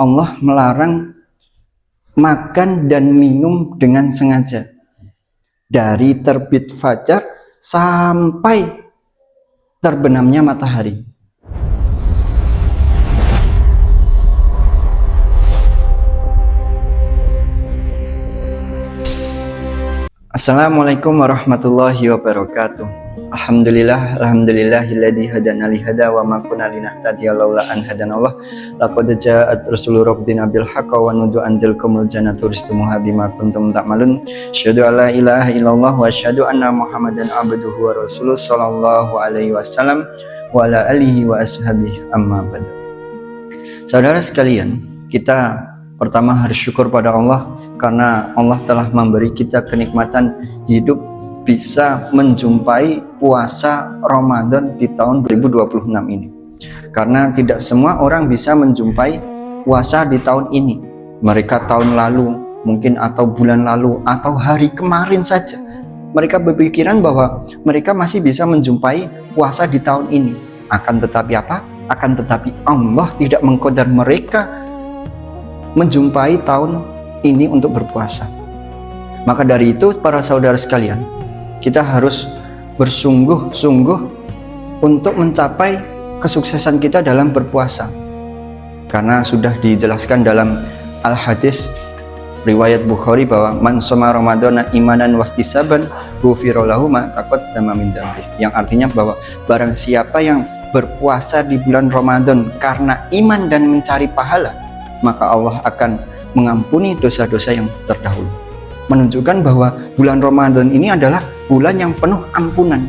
Allah melarang makan dan minum dengan sengaja dari terbit fajar sampai terbenamnya matahari. Assalamualaikum warahmatullahi wabarakatuh. Alhamdulillahilladzi hadana li hada wa ma kunna linahtadiya laula an hadanallah. Laqad ja'at rasulur rabbina bil haqqi wa nudu andil kumul jannatu ristumuha bima kuntum ta'malun. Asyhadu an la ilaha illallah wa asyhadu anna Muhammadan abduhu wa rasuluh sallallahu alaihi wasallam wa ala alihi wa ashabihi amma ba'du. Saudara sekalian, kita pertama harus syukur pada Allah karena Allah telah memberi kita kenikmatan hidup bisa menjumpai puasa Ramadan di tahun 2026 ini. Karena tidak semua orang bisa menjumpai puasa di tahun ini. Mereka tahun lalu mungkin atau bulan lalu atau hari kemarin saja mereka berpikiran bahwa mereka masih bisa menjumpai puasa di tahun ini. Akan tetapi apa? Akan tetapi Allah tidak mengqadar mereka menjumpai tahun ini untuk berpuasa. Maka dari itu para saudara sekalian, kita harus bersungguh-sungguh untuk mencapai kesuksesan kita dalam berpuasa. Karena sudah dijelaskan dalam Al-Hadis riwayat Bukhari bahwa man shoma ramadhana imanan wahtisaban ghufira lahu ma taqaddama min dzambi. Yang artinya bahwa barang siapa yang berpuasa di bulan Ramadan karena iman dan mencari pahala, maka Allah akan mengampuni dosa-dosa yang terdahulu. Menunjukkan bahwa bulan Ramadan ini adalah bulan yang penuh ampunan.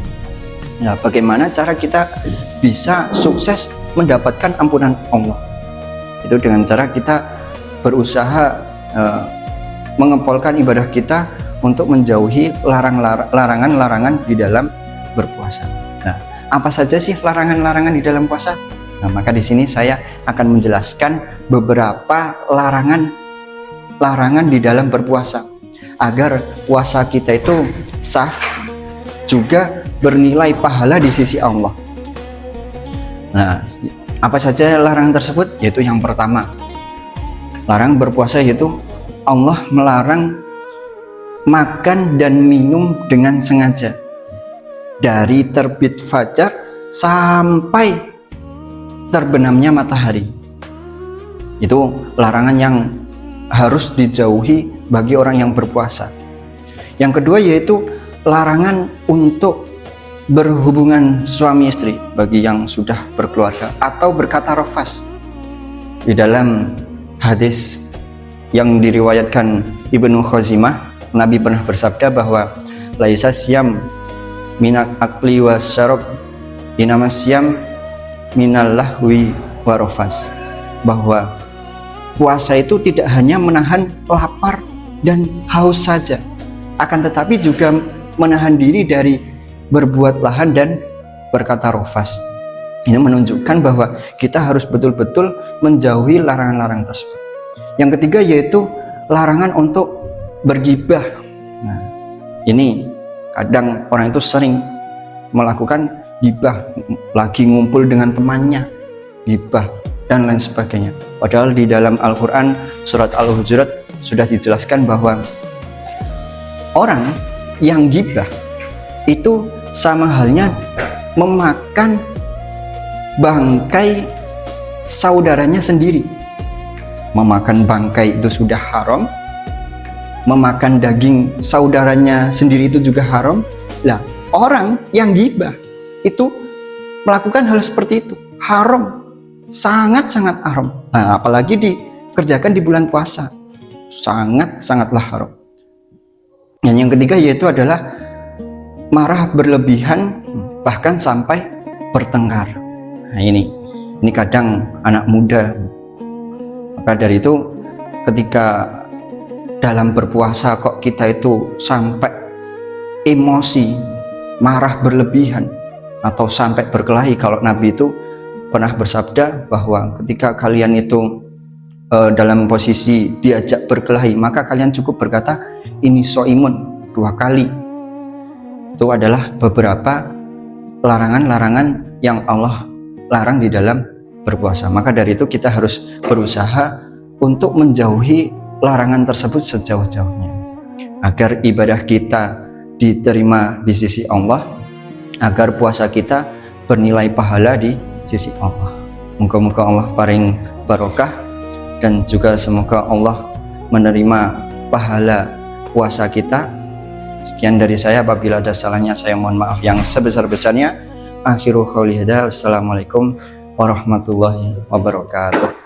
Nah, bagaimana cara kita bisa sukses mendapatkan ampunan Allah? Itu dengan cara kita berusaha mengepolkan ibadah kita untuk menjauhi larangan-larangan di dalam berpuasa. Nah, apa saja sih larangan-larangan di dalam puasa? Nah, maka di sini saya akan menjelaskan beberapa larangan di dalam berpuasa agar puasa kita itu sah juga bernilai pahala di sisi Allah. Nah, apa saja larangan tersebut? Yaitu yang pertama, larangan berpuasa yaitu Allah melarang makan dan minum dengan sengaja dari terbit fajar sampai terbenamnya matahari. Itu larangan yang harus dijauhi bagi orang yang berpuasa. Yang kedua yaitu larangan untuk berhubungan suami istri bagi yang sudah berkeluarga atau berkata rafas. Di dalam hadis yang diriwayatkan Ibnu Khuzaimah, Nabi pernah bersabda bahwa laisa syam minak akli wa syarab inama syam minal lahwi wa rafas, bahwa puasa itu tidak hanya menahan lapar dan haus saja, akan tetapi juga menahan diri dari berbuat lahan dan berkata rafas. Ini menunjukkan bahwa kita harus betul-betul menjauhi larangan-larangan tersebut. Yang ketiga yaitu larangan untuk bergibah. Nah, ini kadang orang itu sering melakukan gibah, lagi ngumpul dengan temannya, gibah dan lain sebagainya. Padahal di dalam Al-Quran surat Al-Hujurat sudah dijelaskan bahwa orang yang gibah itu sama halnya memakan bangkai saudaranya sendiri. Memakan bangkai itu sudah haram, memakan daging saudaranya sendiri itu juga haram. Lah, orang yang gibah itu melakukan hal seperti itu haram, sangat-sangat haram. Nah, apalagi dikerjakan di bulan puasa, sangatlah haram. Dan yang ketiga yaitu adalah marah berlebihan bahkan sampai bertengkar. Nah, ini kadang anak muda. Maka dari itu ketika dalam berpuasa kok kita itu sampai emosi, marah berlebihan atau sampai berkelahi. Kalau Nabi itu pernah bersabda bahwa ketika kalian itu dalam posisi diajak berkelahi, maka kalian cukup berkata ini soimun 2 kali. Itu adalah beberapa larangan-larangan yang Allah larang di dalam berpuasa. Maka dari itu kita harus berusaha untuk menjauhi larangan tersebut sejauh-jauhnya, agar ibadah kita diterima di sisi Allah, agar puasa kita bernilai pahala di sisi Allah. Moga-moga Allah paring barokah, dan juga semoga Allah menerima pahala puasa kita. Sekian dari saya, apabila ada salahnya saya mohon maaf yang sebesar-besarnya. Akhirul qouli hadza, wassalamualaikum warahmatullahi wabarakatuh.